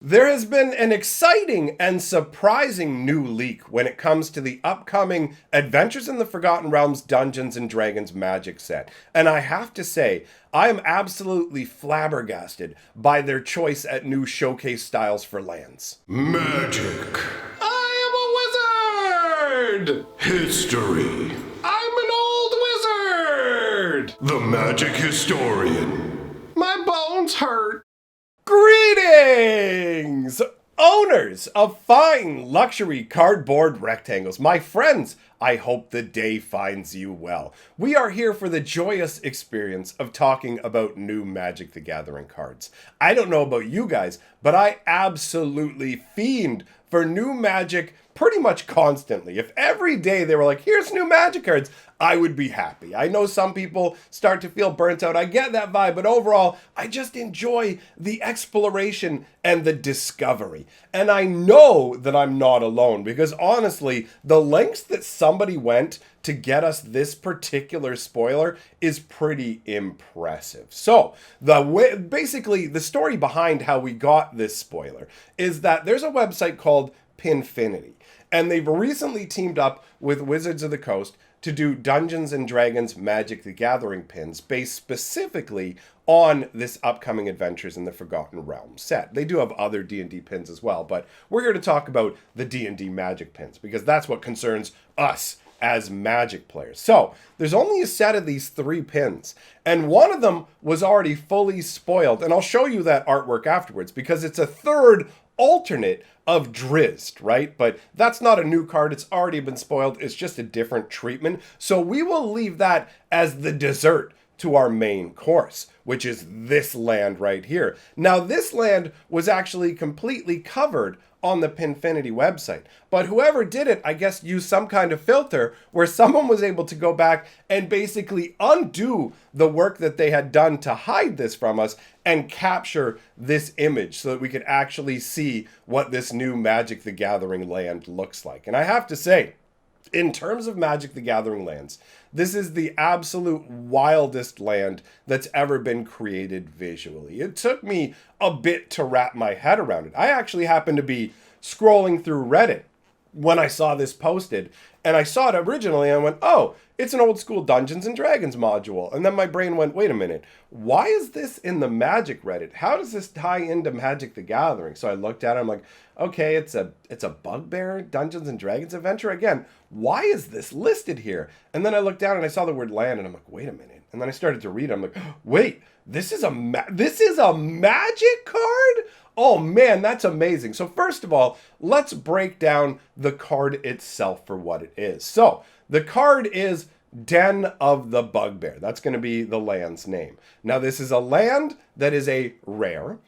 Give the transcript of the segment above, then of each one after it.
There has been an exciting and surprising new leak when it comes to the upcoming Adventures in the Forgotten Realms Dungeons and Dragons Magic set. And I have to say, I am absolutely flabbergasted by their choice at new showcase styles for lands. Magic. I am a wizard! History. I'm an old wizard! The magic historian. My bones hurt. Greetings, owners of fine luxury cardboard rectangles. My friends, I hope the day finds you well. We are here for the joyous experience of talking about new Magic the Gathering cards. I don't know about you guys, but I absolutely fiend for new Magic pretty much constantly. If every day they were like, here's new Magic cards, I would be happy. I know some people start to feel burnt out. I get that vibe, but overall, I just enjoy the exploration and the discovery. And I know that I'm not alone because honestly, the lengths that somebody went to get us this particular spoiler is pretty impressive. So, basically, the story behind how we got this spoiler is that there's a website called Pinfinity, and they've recently teamed up with Wizards of the Coast to do Dungeons and Dragons Magic the Gathering pins based specifically on this upcoming Adventures in the Forgotten Realms set. They do have other D&D pins as well, but we're here to talk about the D&D Magic pins because that's what concerns us as Magic players. So, there's only a set of these 3 pins, and one of them was already fully spoiled, and I'll show you that artwork afterwards because it's a third alternate of Drizzt, right? But that's not a new card. It's already been spoiled. It's just a different treatment. So we will leave that as the dessert to our main course, which is this land right here. Now, this land was actually completely covered on the Pinfinity website, but whoever did it, I guess, used some kind of filter where someone was able to go back and basically undo the work that they had done to hide this from us and capture this image so that we could actually see what this new Magic the Gathering land looks like. And I have to say, in terms of Magic the Gathering lands, this is the absolute wildest land that's ever been created visually. It took me a bit to wrap my head around it. I actually happened to be scrolling through Reddit when I saw this posted, and I saw it originally and I went, oh, it's an old school Dungeons and Dragons module. And then my brain went, wait a minute, why is this in the Magic Reddit? How does this tie into Magic the Gathering? So I looked at it, I'm like, okay, it's a Bugbear Dungeons and Dragons adventure. Again, why is this listed here? And then I looked down and I saw the word land and I'm like, wait a minute. And then I started to read it. I'm like, wait, this is a Magic card? Oh man, that's amazing. So first of all, let's break down the card itself for what it is. So the card is Den of the Bugbear. That's going to be the land's name. Now this is a land that is a rare.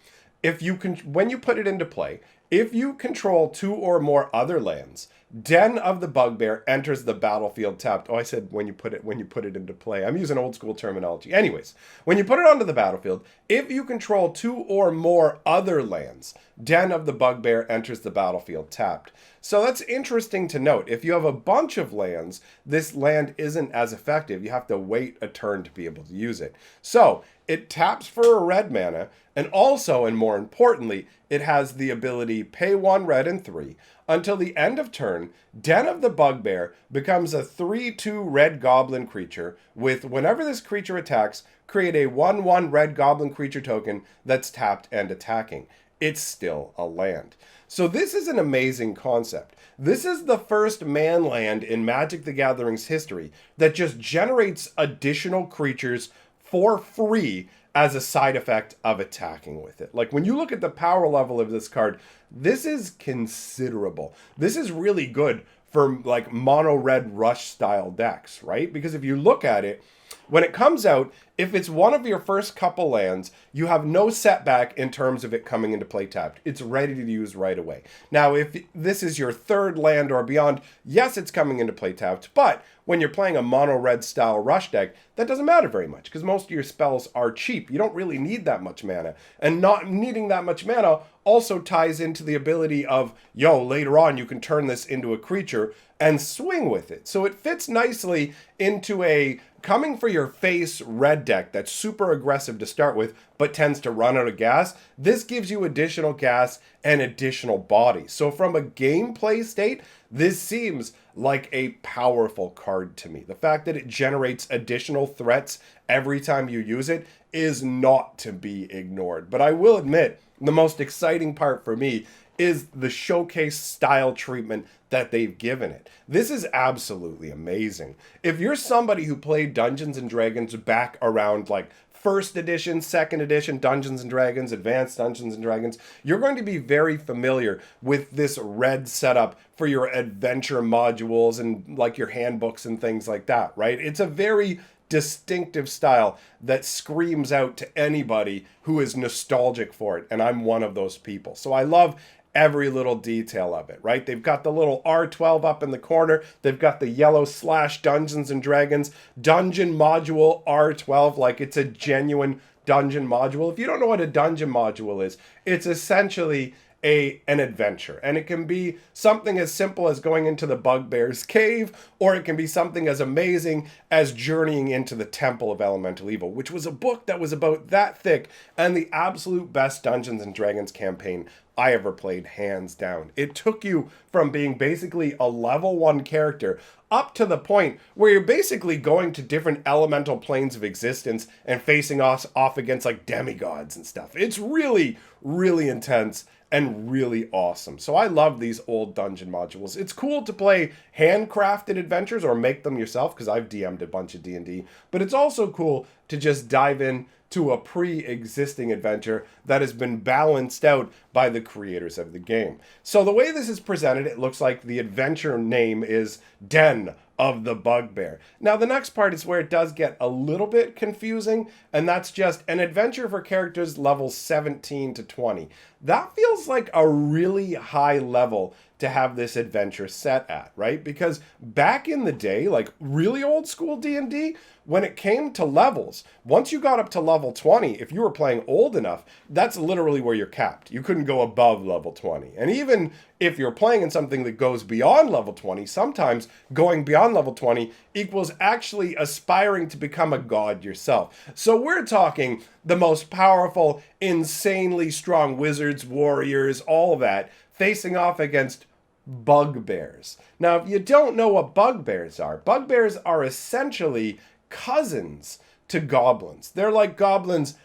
When you put it into play, if you control 2 or more other lands, Den of the Bugbear enters the battlefield tapped. Oh, I said when you put it into play. I'm using old school terminology. Anyways, when you put it onto the battlefield, if you control 2 or more other lands, Den of the Bugbear enters the battlefield tapped. So that's interesting to note. If you have a bunch of lands, this land isn't as effective. You have to wait a turn to be able to use it. So it taps for a red mana, and also, and more importantly, it has the ability pay 1 red and 3. Until the end of turn, Den of the Bugbear becomes a 3/2 red goblin creature with, whenever this creature attacks, create a 1/1 red goblin creature token that's tapped and attacking. It's still a land. So this is an amazing concept. This is the first man land in Magic the Gathering's history that just generates additional creatures for free as a side effect of attacking with it. Like when you look at the power level of this card, this is considerable. This is really good for like mono red rush style decks, right? Because if you look at it, when it comes out, if it's one of your first couple lands, you have no setback in terms of it coming into play tapped. It's ready to use right away. Now, if this is your third land or beyond, yes, it's coming into play tapped, but when you're playing a mono red style rush deck, that doesn't matter very much because most of your spells are cheap. You don't really need that much mana. And not needing that much mana also ties into the ability of, later on you can turn this into a creature and swing with it. So it fits nicely into a coming for your face red deck that's super aggressive to start with, but tends to run out of gas, this gives you additional gas and additional body. So from a gameplay state, this seems like a powerful card to me. The fact that it generates additional threats every time you use it is not to be ignored. But I will admit, the most exciting part for me is the showcase style treatment that they've given it. This is absolutely amazing. If you're somebody who played Dungeons and Dragons back around like first edition, second edition Dungeons and Dragons, advanced Dungeons and Dragons, you're going to be very familiar with this red setup for your adventure modules and like your handbooks and things like that, right? It's a very distinctive style that screams out to anybody who is nostalgic for it, and I'm one of those people. So I love every little detail of it, right? They've got the little R12 up in the corner. They've got the yellow / Dungeons and Dragons dungeon module R12, like it's a genuine dungeon module. If you don't know what a dungeon module is, it's essentially an adventure, and it can be something as simple as going into the Bugbear's cave, or it can be something as amazing as journeying into the Temple of Elemental Evil, which was a book that was about that thick and the absolute best Dungeons and Dragons campaign I ever played, hands down. It took you from being basically a level 1 character up to the point where you're basically going to different elemental planes of existence and facing off against like demigods and stuff. It's really, really intense and really awesome. So I love these old dungeon modules. It's cool to play handcrafted adventures or make them yourself, because I've DM'd a bunch of D&D, but it's also cool to just dive in to a pre-existing adventure that has been balanced out by the creators of the game. So the way this is presented, it looks like the adventure name is Den of the Bugbear. Now the next part is where it does get a little bit confusing, and that's just an adventure for characters levels 17 to 20. That feels like a really high level to have this adventure set at, right? Because back in the day, like really old school D&D, when it came to levels, once you got up to level 20, if you were playing old enough, that's literally where you're capped. You couldn't go above level 20. And even if you're playing in something that goes beyond level 20, sometimes going beyond level 20 equals actually aspiring to become a god yourself. So we're talking the most powerful, insanely strong wizards, warriors, all of that, facing off against bugbears. Now, if you don't know what bugbears are essentially cousins to goblins. They're like goblins,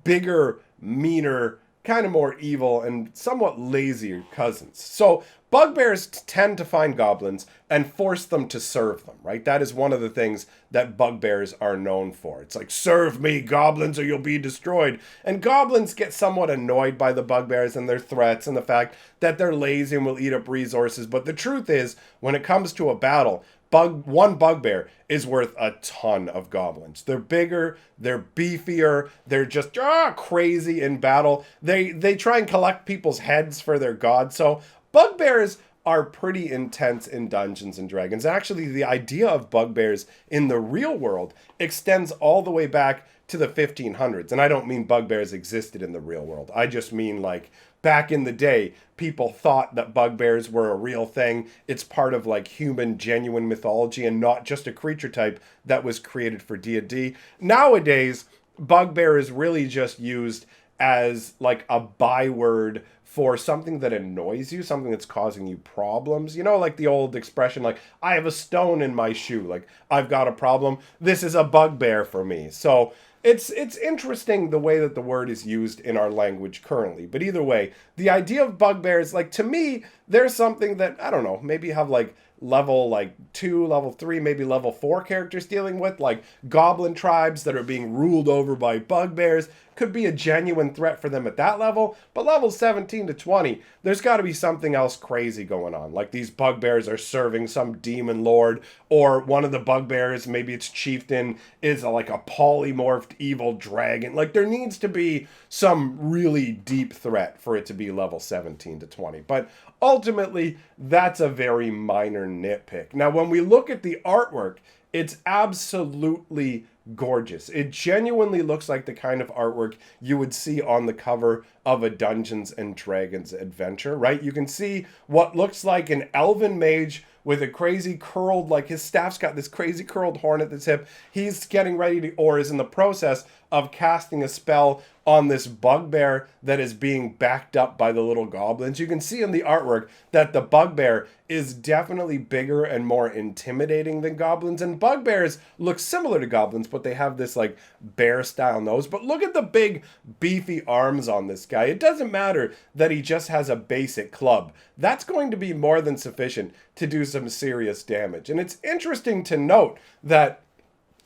bigger, meaner, kind of more evil, and somewhat lazier cousins. So bugbears tend to find goblins and force them to serve them, right? That is one of the things that bugbears are known for. It's like, serve me, goblins, or you'll be destroyed. And goblins get somewhat annoyed by the bugbears and their threats and the fact that they're lazy and will eat up resources. But the truth is, when it comes to a battle, one bugbear is worth a ton of goblins. They're bigger, they're beefier, they're just crazy in battle. They try and collect people's heads for their gods. So bugbears are pretty intense in Dungeons and Dragons. Actually, the idea of bugbears in the real world extends all the way back to the 1500s. And I don't mean bugbears existed in the real world. I just mean like back in the day, people thought that bugbears were a real thing. It's part of like human genuine mythology and not just a creature type that was created for D&D. Nowadays, bugbear is really just used as like a byword for something that annoys you, something that's causing you problems. You know, like the old expression, like, I have a stone in my shoe, like, I've got a problem. This is a bugbear for me. So it's interesting the way that the word is used in our language currently. But either way, the idea of bugbears, like, to me, there's something that, I don't know, maybe you have like level like 2, level 3, maybe level 4 characters dealing with, like goblin tribes that are being ruled over by bugbears. Could be a genuine threat for them at that level, but level 17 to 20, there's got to be something else crazy going on. Like these bugbears are serving some demon lord, or one of the bugbears, maybe its chieftain, is like a polymorphed evil dragon. Like there needs to be some really deep threat for it to be level 17 to 20. But ultimately, that's a very minor nitpick. Now, when we look at the artwork, it's absolutely gorgeous. It genuinely looks like the kind of artwork you would see on the cover of a Dungeons and Dragons adventure, right? You can see what looks like an elven mage with a crazy curled, like his staff's got this crazy curled horn at his hip. He's getting ready to, or is in the process of casting a spell on this bugbear that is being backed up by the little goblins. You can see in the artwork that the bugbear is definitely bigger and more intimidating than goblins. And bugbears look similar to goblins, but they have this like bear style nose. But look at the big beefy arms on this guy. It doesn't matter that he just has a basic club. That's going to be more than sufficient to do some serious damage. And it's interesting to note that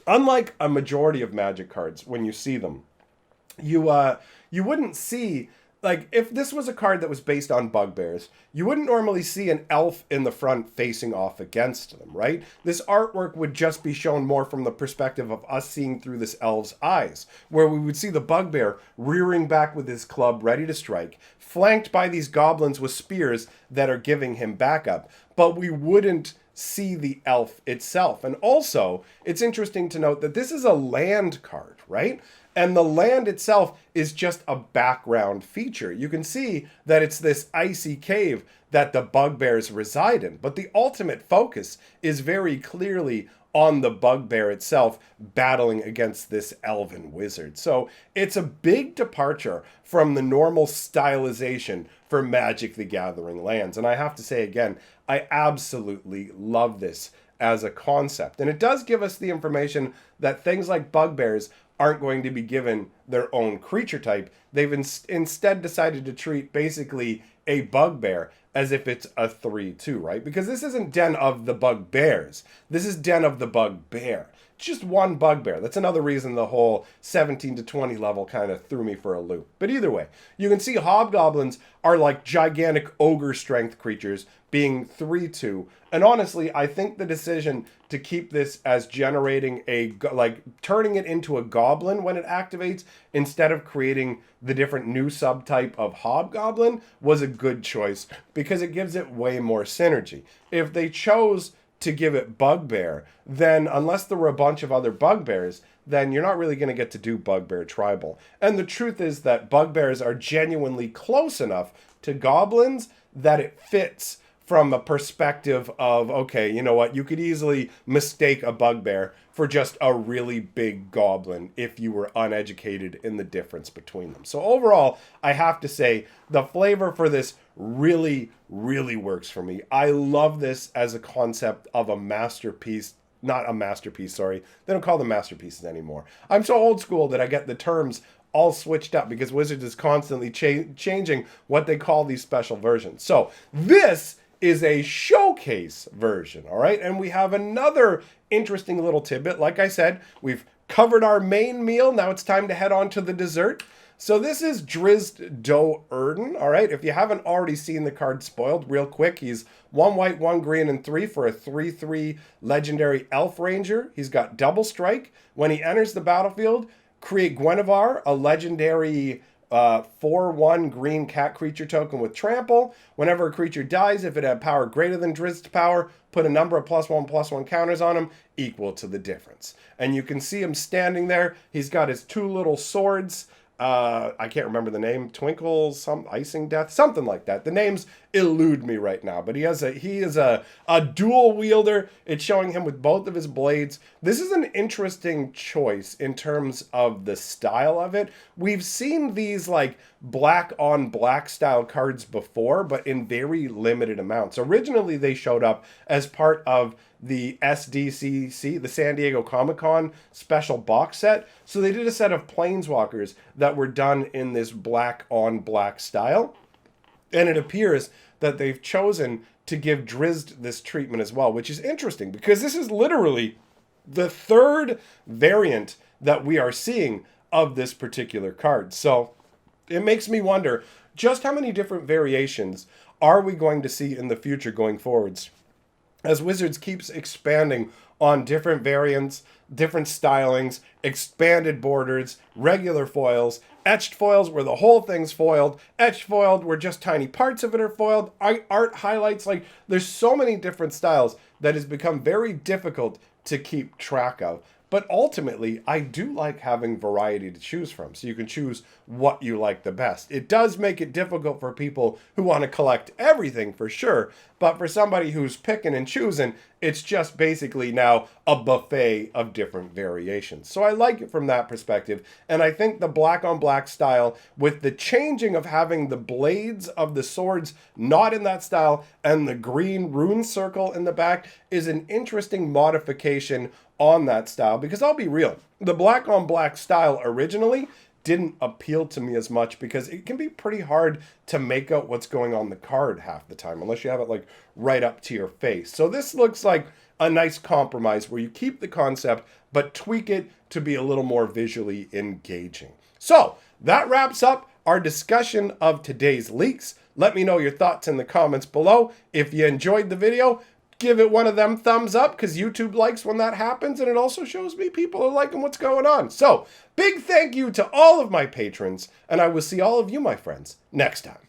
unlike a majority of Magic cards, when you see them, you wouldn't see, like, if this was a card that was based on bugbears, you wouldn't normally see an elf in the front facing off against them, right? This artwork would just be shown more from the perspective of us seeing through this elf's eyes, where we would see the bugbear rearing back with his club ready to strike, flanked by these goblins with spears that are giving him backup, but we wouldn't see the elf itself. And also, it's interesting to note that this is a land card, right? And the land itself is just a background feature. You can see that it's this icy cave that the bugbears reside in, but the ultimate focus is very clearly on the bugbear itself battling against this elven wizard. So it's a big departure from the normal stylization for Magic the Gathering lands. And I have to say again, I absolutely love this as a concept. And it does give us the information that things like bugbears aren't going to be given their own creature type. They've instead decided to treat basically a bugbear as if it's a 3/2, right? Because this isn't Den of the Bugbears. This is Den of the Bugbear. It's just one bugbear. That's another reason the whole 17 to 20 level kind of threw me for a loop. But either way, you can see hobgoblins are like gigantic ogre strength creatures being 3/2. And honestly, I think the decision to keep this as generating turning it into a goblin when it activates instead of creating the different new subtype of hobgoblin was a good choice because it gives it way more synergy. If they chose to give it bugbear, then unless there were a bunch of other bugbears, then you're not really going to get to do bugbear tribal. And the truth is that bugbears are genuinely close enough to goblins that it fits from a perspective of, okay, you know what, you could easily mistake a bugbear for just a really big goblin if you were uneducated in the difference between them. So overall, I have to say the flavor for this really, really works for me. I love this as a concept of a masterpiece. Not a masterpiece, sorry. They don't call them masterpieces anymore. I'm so old school that I get the terms all switched up because Wizards is constantly changing what they call these special versions. So this is a showcase version, all right? And we have another interesting little tidbit. Like I said, we've covered our main meal. Now it's time to head on to the dessert. So this is Drizzt Do'Urden, all right? If you haven't already seen the card spoiled, real quick, he's 1 white, 1 green, and 3 for a 3/3 legendary elf ranger. He's got double strike. When he enters the battlefield, create Guinevere, a legendary 4/1 green cat creature token with trample. Whenever a creature dies, if it had power greater than Drizzt's power, put a number of +1/+1 counters on him equal to the difference. And you can see him standing there. He's got his 2 little swords. I can't remember the name. Twinkle, some Icing Death, something like that. The names elude me right now, but he is a dual wielder. It's showing him with both of his blades. This is an interesting choice in terms of the style of it. We've seen these like black on black style cards before, but in very limited amounts. Originally, they showed up as part of the SDCC, the San Diego Comic-Con special box set. So they did a set of Planeswalkers that were done in this black on black style. And it appears that they've chosen to give Drizzt this treatment as well, which is interesting because this is literally the 3rd variant that we are seeing of this particular card. So it makes me wonder just how many different variations are we going to see in the future going forwards as Wizards keeps expanding on different variants, different stylings, expanded borders, regular foils, etched foils where the whole thing's foiled, etched foiled where just tiny parts of it are foiled, art highlights. Like, there's so many different styles that has become very difficult to keep track of. But ultimately, I do like having variety to choose from, so you can choose what you like the best. It does make it difficult for people who want to collect everything for sure, but for somebody who's picking and choosing, it's just basically now a buffet of different variations. So I like it from that perspective, and I think the black on black style with the changing of having the blades of the swords not in that style and the green rune circle in the back is an interesting modification on that style, because I'll be real, the black on black style originally didn't appeal to me as much because it can be pretty hard to make out what's going on the card half the time unless you have it like right up to your face. So this looks like a nice compromise where you keep the concept but tweak it to be a little more visually engaging. So that wraps up our discussion of today's leaks. Let me know your thoughts in the comments below. If you enjoyed the video, give it one of them thumbs up, because YouTube likes when that happens, and it also shows me people are liking what's going on. So, big thank you to all of my patrons, and I will see all of you, my friends, next time.